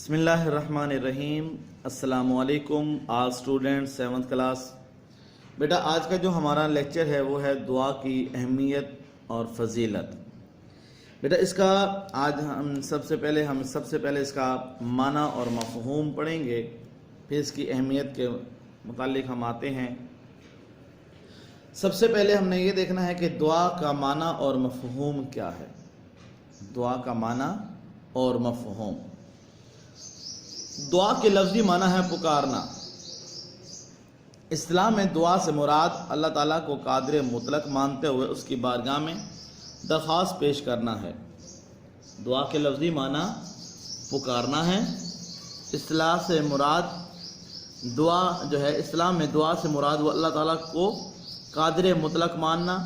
بسم اللہ الرحمن الرحیم۔ السلام علیکم آل اسٹوڈنٹ 7th کلاس۔ بیٹا آج کا جو ہمارا لیکچر ہے وہ ہے دعا کی اہمیت اور فضیلت۔ بیٹا اس کا آج ہم سب سے پہلے اس کا معنی اور مفہوم پڑھیں گے، پھر اس کی اہمیت کے متعلق ہم آتے ہیں۔ سب سے پہلے ہم نے یہ دیکھنا ہے کہ دعا کا معنی اور مفہوم کیا ہے۔ دعا کا معنی اور مفہوم۔ دعا کے لفظی معنی ہے پکارنا۔ اسلام میں دعا سے مراد اللہ تعالیٰ کو قادر مطلق مانتے ہوئے اس کی بارگاہ میں درخواست پیش کرنا ہے۔ دعا کے لفظی معنی پکارنا ہے۔ اصطلاح سے مراد دعا جو ہے، اسلام میں دعا سے مراد وہ اللہ تعالیٰ کو قادر مطلق ماننا،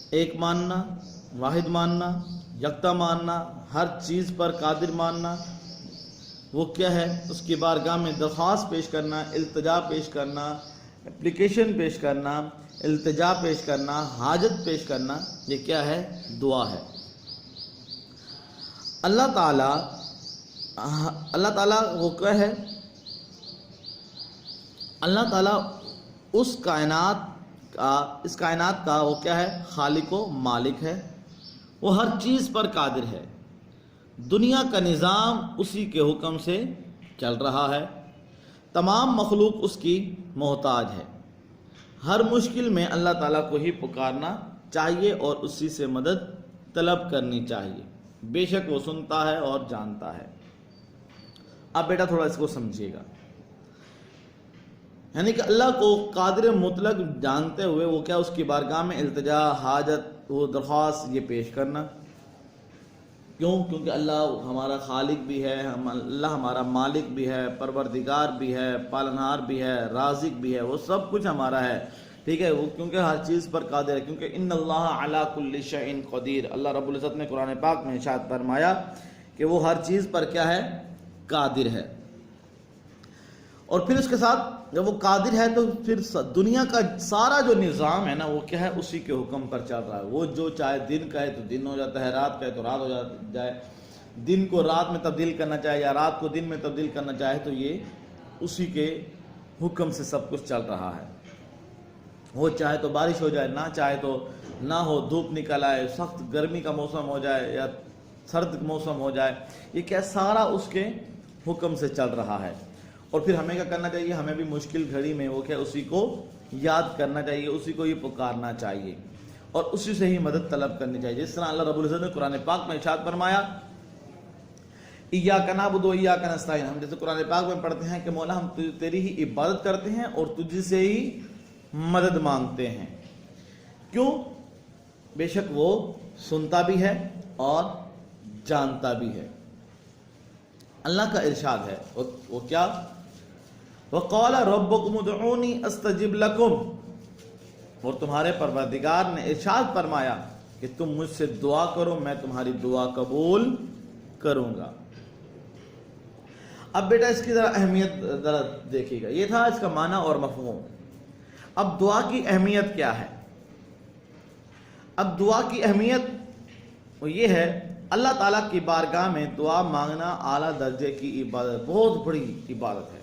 ایک ماننا، واحد ماننا، یکتا ماننا، ہر چیز پر قادر ماننا۔ وہ کیا ہے؟ اس کی بارگاہ میں درخواست پیش کرنا، التجا پیش کرنا، اپلیکیشن پیش کرنا، التجا پیش کرنا، حاجت پیش کرنا، یہ کیا ہے؟ دعا ہے۔ اللہ تعالیٰ وہ کیا ہے؟ اللہ تعالیٰ اس کائنات کا وہ کیا ہے؟ خالق و مالک ہے۔ وہ ہر چیز پر قادر ہے۔ دنیا کا نظام اسی کے حکم سے چل رہا ہے۔ تمام مخلوق اس کی محتاج ہے۔ ہر مشکل میں اللہ تعالیٰ کو ہی پکارنا چاہیے اور اسی سے مدد طلب کرنی چاہیے۔ بے شک وہ سنتا ہے اور جانتا ہے۔ اب بیٹا تھوڑا اس کو سمجھیے گا، یعنی کہ اللہ کو قادر مطلق جانتے ہوئے وہ کیا؟ اس کی بارگاہ میں التجا، حاجت، وہ درخواست یہ پیش کرنا۔ کیوں؟ کیونکہ اللہ ہمارا خالق بھی ہے، اللہ ہمارا مالک بھی ہے، پروردگار بھی ہے، پالنہار بھی ہے، رازق بھی ہے، وہ سب کچھ ہمارا ہے، ٹھیک ہے؟ وہ کیونکہ ہر چیز پر قادر ہے، کیونکہ ان اللہ علی کل شیء قدیر۔ اللہ رب العزت نے قرآن پاک میں ارشاد فرمایا کہ وہ ہر چیز پر کیا ہے؟ قادر ہے۔ اور پھر اس کے ساتھ جب وہ قادر ہے تو پھر دنیا کا سارا جو نظام ہے نا وہ کیا ہے؟ اسی کے حکم پر چل رہا ہے۔ وہ جو چاہے دن کا ہے تو دن ہو جاتا ہے، رات کا ہے تو رات ہو جائے، دن کو رات میں تبدیل کرنا چاہے یا رات کو دن میں تبدیل کرنا چاہے تو یہ اسی کے حکم سے سب کچھ چل رہا ہے۔ وہ چاہے تو بارش ہو جائے، نہ چاہے تو نہ ہو، دھوپ نکل آئے، سخت گرمی کا موسم ہو جائے یا سرد موسم ہو جائے، یہ کیا سارا اس کے حکم سے چل رہا ہے۔ اور پھر ہمیں کیا کرنا چاہیے؟ ہمیں بھی مشکل گھڑی میں وہ کیا اسی کو یاد کرنا چاہیے، اسی کو یہ پکارنا چاہیے اور اسی سے ہی مدد طلب کرنی چاہیے۔ جس طرح اللہ رب العزت نے قرآن پاک میں ارشاد فرمایا ایاک نعبد و ایاک نستعین۔ ہم جیسے قرآن پاک میں پڑھتے ہیں کہ مولا ہم تیری ہی عبادت کرتے ہیں اور تجھ سے ہی مدد مانگتے ہیں۔ کیوں؟ بے شک وہ سنتا بھی ہے اور جانتا بھی ہے۔ اللہ کا ارشاد ہے وہ کیا؟ وَقَالَ رَبُّكُمُ ادْعُونِي أَسْتَجِبْ لَكُمْ۔ اور تمہارے پروردگار نے ارشاد فرمایا کہ تم مجھ سے دعا کرو، میں تمہاری دعا قبول کروں گا۔ اب بیٹا اس کی ذرا اہمیت ذرا دیکھیے گا۔ یہ تھا اس کا معنی اور مفہوم۔ اب دعا کی اہمیت کیا ہے؟ اب دعا کی اہمیت وہ یہ ہے، اللہ تعالیٰ کی بارگاہ میں دعا مانگنا اعلیٰ درجے کی عبادت، بہت بڑی عبادت ہے۔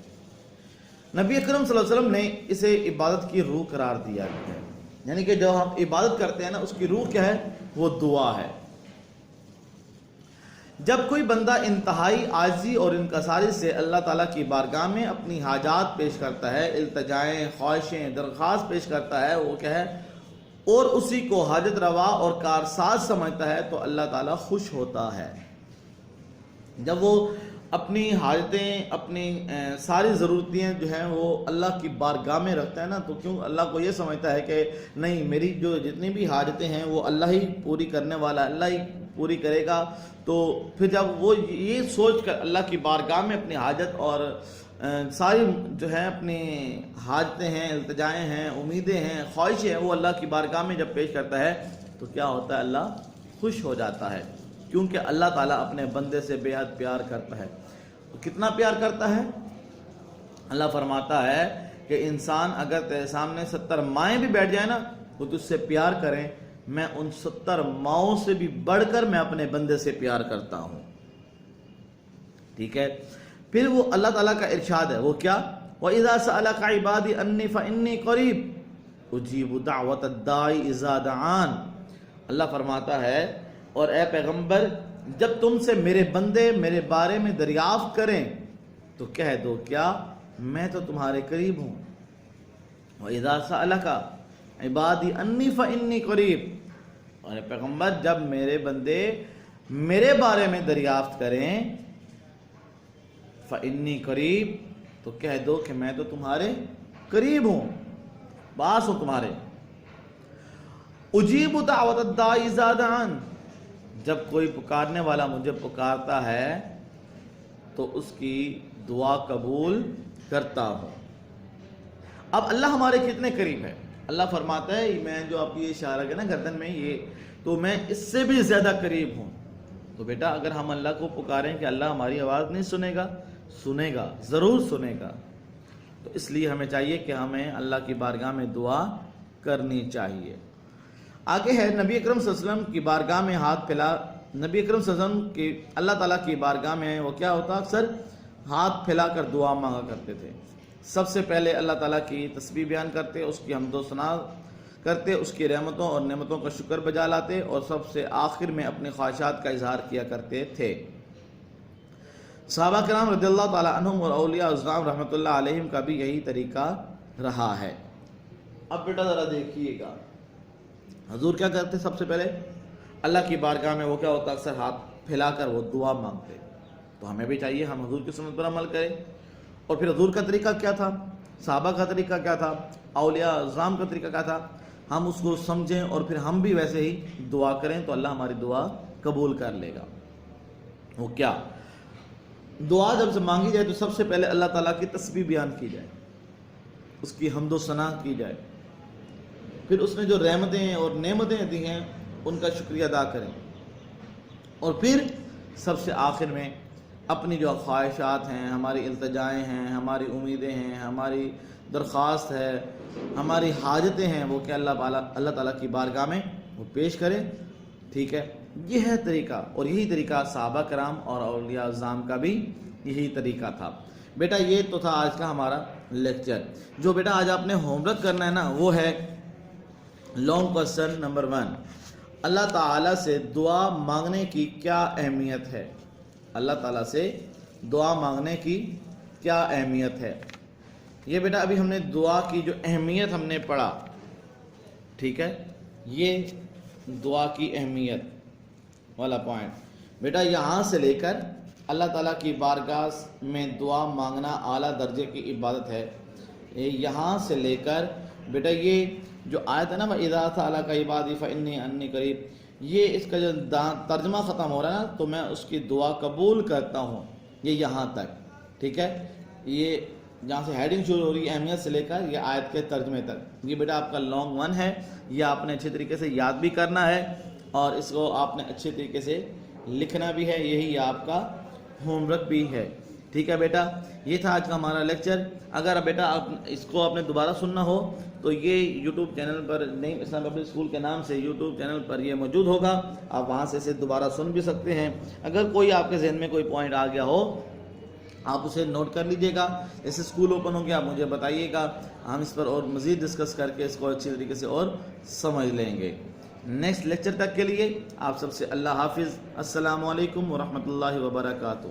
نبی اکرم صلی اللہ علیہ وسلم نے اسے عبادت کی روح قرار دیا ہے، یعنی کہ جو ہم عبادت کرتے ہیں نا اس کی روح کیا ہے؟ وہ دعا ہے۔ جب کوئی بندہ انتہائی عاجزی اور انکساری سے اللہ تعالیٰ کی بارگاہ میں اپنی حاجات پیش کرتا ہے، التجائیں، خواہشیں، درخواست پیش کرتا ہے، وہ کیا ہے؟ اور اسی کو حاجت روا اور کارساز سمجھتا ہے تو اللہ تعالیٰ خوش ہوتا ہے۔ جب وہ اپنی حاجتیں، اپنی ساری ضرورتیں جو ہیں وہ اللہ کی بارگاہ میں رکھتا ہے نا، تو کیوں اللہ کو یہ سمجھتا ہے کہ نہیں، میری جو جتنی بھی حاجتیں ہیں وہ اللہ ہی پوری کرنے والا، اللہ ہی پوری کرے گا۔ تو پھر جب وہ یہ سوچ کر اللہ کی بارگاہ میں اپنی حاجت اور ساری جو ہے اپنی حاجتیں ہیں، التجائیں ہیں، امیدیں ہیں، خواہشیں ہیں، وہ اللہ کی بارگاہ میں جب پیش کرتا ہے تو کیا ہوتا ہے؟ اللہ خوش ہو جاتا ہے، کیونکہ اللہ تعالیٰ اپنے بندے سے بے حد پیار کرتا ہے۔ کتنا پیار کرتا ہے؟ اللہ فرماتا ہے کہ انسان اگر تیرے سامنے 70 مائیں بھی بیٹھ جائیں نا وہ تجھ سے پیار کریں، میں ان 70 ماؤں سے بھی بڑھ کر میں اپنے بندے سے پیار کرتا ہوں۔ ٹھیک ہے. پھر وہ اللہ تعالیٰ کا ارشاد ہے، وہ کیا؟ وَإِذَا سَأَلَكَ عِبَادِي أَنِّي فَإِنِّي قَرِيبٌ أُجِيبُ دَعْوَةَ الدَّاعِ إِذَا دَعَانِ. اللہ فرماتا ہے، اور اے پیغمبر جب تم سے میرے بندے میرے بارے میں دریافت کریں تو کہہ دو کیا؟ میں تو تمہارے قریب ہوں. وَإِذَا سَأَلَكَ عِبَادِي أَنِّي فَإِنِّي قَرِيبٌ. اور اے پیغمبر جب میرے بندے میرے بارے میں دریافت کریں فَإِنِّي قَرِيبٌ، تو کہہ دو کہ میں تو تمہارے قریب ہوں، پاس ہوں تمہارے. اجیب دعوت الداعی اذا دعان، جب کوئی پکارنے والا مجھے پکارتا ہے تو اس کی دعا قبول کرتا ہوں. اب اللہ ہمارے کتنے قریب ہے؟ اللہ فرماتا ہے میں جو آپ کی اشارہ ہے نا گردن میں، یہ تو میں اس سے بھی زیادہ قریب ہوں. تو بیٹا اگر ہم اللہ کو پکاریں کہ اللہ ہماری آواز نہیں سنے گا، سنے گا، ضرور سنے گا. تو اس لیے ہمیں چاہیے کہ ہمیں اللہ کی بارگاہ میں دعا کرنی چاہیے. آگے ہے نبی اکرم صلی اللہ علیہ وسلم کی بارگاہ میں ہاتھ پھیلا. نبی اکرم صلی اللہ علیہ وسلم کی اللہ تعالیٰ کی بارگاہ میں وہ کیا ہوتا؟ اکثر ہاتھ پھیلا کر دعا مانگا کرتے تھے. سب سے پہلے اللہ تعالیٰ کی تسبیح بیان کرتے، اس کی حمد و ثنا کرتے، اس کی رحمتوں اور نعمتوں کا شکر بجا لاتے، اور سب سے آخر میں اپنے خواہشات کا اظہار کیا کرتے تھے. صحابہ کرام رضی اللہ تعالیٰ عنہم اور اولیاء اعظام رحمۃ اللہ علیہم کا بھی یہی طریقہ رہا ہے. اب بیٹا ذرا دیکھیے گا حضور کیا کرتے؟ سب سے پہلے اللہ کی بارگاہ میں وہ کیا ہوتا؟ اکثر ہاتھ پھیلا کر وہ دعا مانگتے. تو ہمیں بھی چاہیے ہم حضور کی سنت پر عمل کریں. اور پھر حضور کا طریقہ کیا تھا، صحابہ کا طریقہ کیا تھا، اولیاء اعظام کا طریقہ کیا تھا، ہم اس کو سمجھیں اور پھر ہم بھی ویسے ہی دعا کریں تو اللہ ہماری دعا قبول کر لے گا. وہ کیا؟ دعا جب سے مانگی جائے تو سب سے پہلے اللہ تعالیٰ کی تسبیح بیان کی جائے، اس کی حمد و ثنا کی جائے، پھر اس نے جو رحمتیں اور نعمتیں دی ہیں ان کا شکریہ ادا کریں، اور پھر سب سے آخر میں اپنی جو خواہشات ہیں، ہماری التجائیں ہیں، ہماری امیدیں ہیں، ہماری درخواست ہے، ہماری حاجتیں ہیں، وہ کہ اللہ تعالیٰ کی بارگاہ میں وہ پیش کریں. ٹھیک ہے، یہ ہے طریقہ، اور یہی طریقہ صحابہ کرام اور اولیاء اعظام کا بھی یہی طریقہ تھا. بیٹا یہ تو تھا آج کا ہمارا لیکچر. جو بیٹا آج آپ نے ہوم ورک کرنا ہے نا وہ ہے لانگ کوسچن نمبر 1. اللہ تعالیٰ سے دعا مانگنے کی کیا اہمیت ہے؟ اللہ تعالیٰ سے دعا مانگنے کی کیا اہمیت ہے؟ یہ بیٹا ابھی ہم نے دعا کی جو اہمیت ہم نے پڑھا. ٹھیک ہے، یہ دعا کی اہمیت والا پوائنٹ. بیٹا یہاں سے لے کر اللہ تعالیٰ کی بارگاہ میں دعا مانگنا اعلیٰ درجے کی عبادت ہے. یہاں سے لے کر بیٹا یہ جو آیت ہے نا وَإِذَا سَأَلَكَ عِبَادِي فَإِنِّي عَنِّي قَرِيبٌ، یہ اس کا جو ترجمہ ختم ہو رہا ہے نا تو میں اس کی دعا قبول کرتا ہوں، یہ یہاں تک. ٹھیک ہے، یہ جہاں سے ہیڈنگ شروع ہو رہی ہے اہمیت سے لے کر یہ آیت کے ترجمے تک، یہ بیٹا آپ کا لانگ 1 ہے. یہ آپ نے اچھے طریقے سے یاد بھی کرنا ہے اور اس کو آپ نے اچھے طریقے سے لکھنا بھی ہے. یہی آپ کا ہوم ورک بھی ہے. ٹھیک ہے بیٹا، یہ تھا آج کا ہمارا لیکچر. اگر بیٹا آپ اس کو آپ نے دوبارہ سننا ہو تو یہ یوٹیوب چینل پر نعیم اسلام پبلک اسکول کے نام سے یوٹیوب چینل پر یہ موجود ہوگا، آپ وہاں سے اسے دوبارہ سن بھی سکتے ہیں. اگر کوئی آپ کے ذہن میں کوئی پوائنٹ آ گیا ہو آپ اسے نوٹ کر لیجئے گا. جیسے اسکول اوپن ہو گیا آپ مجھے بتائیے گا، ہم اس پر اور مزید ڈسکس کر کے اس کو اچھی طریقے سے اور سمجھ لیں گے. نیکسٹ لیکچر تک کے لیے آپ سب سے اللہ حافظ. السلام علیکم ورحمۃ اللہ وبرکاتہ.